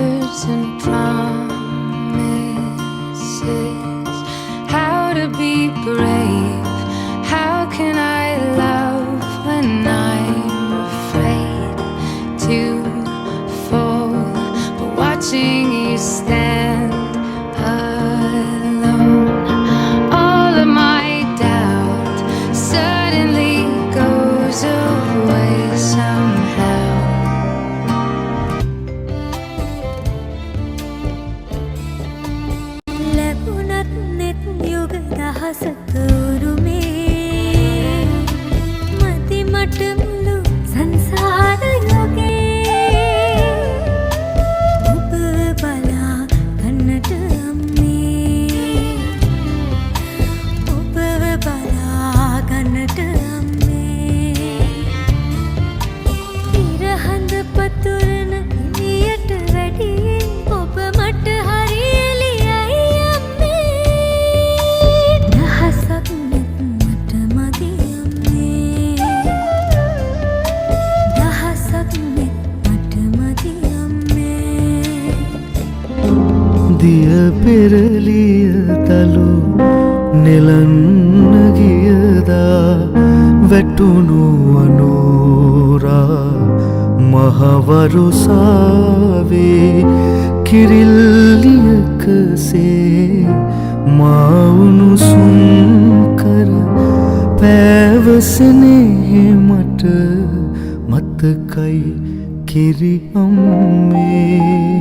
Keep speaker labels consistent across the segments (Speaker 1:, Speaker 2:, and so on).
Speaker 1: words and promises. How to be brave? How can I love when I'm afraid to fall? But watching you stand alone, all of my doubt suddenly goes away somehow.
Speaker 2: ලැබුණත් නෙත් යුග දහසක උරුමේ මති මට මුළු සංසාර යෝගේ ඔබ බලා ගන්නට අම්මේ ඔබව බලා ගන්නට අම්මේ ඉරහඳ පතුරන එළියට වැඩියෙන් ඔබ මට හරි එළියයි අම්මේ දහසක් නෙත් මට මදි අම්මේ දහසක් නෙත් මට මදි අම්මේ
Speaker 3: දිය පෙරලිය තලු නෙලන්න ගියදා වැටුණු අනෝරා මහවරුසාවේ කිරිල්ලියකසේ මාඋනුසුම් කර පැවසනේ මට මතකයි කිරි අම්මේ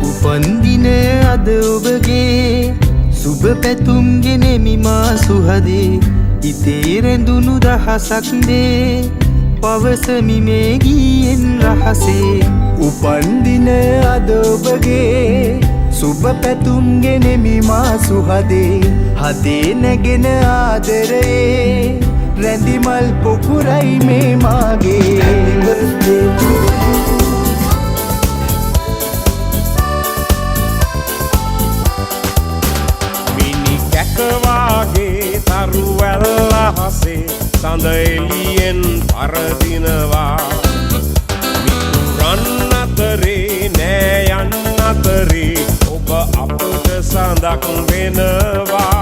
Speaker 3: උපන්දිනය අද ඔබගේ සුබ පැතුම් ගෙනෙමි මා සුහදේ ඉතේ රැඳුණු දහසක් දේ පවසමි මේ ගීයෙන් රහසේ උපන්දිනය අද ඔබගේ සුබ පැතුම් ගෙනෙමි මා සුහදේ හදේ නැගෙන ආදරයේ රැඳිමල් පොකුරයි මේ මාගේ
Speaker 4: කැකවාගේ තරුවැල්ල හසේ සඳ එළියෙන් පරදිනවා මිතුරන් අතරේ නෑයන් අතරේ ඔබ අපට සඳක් වෙනවා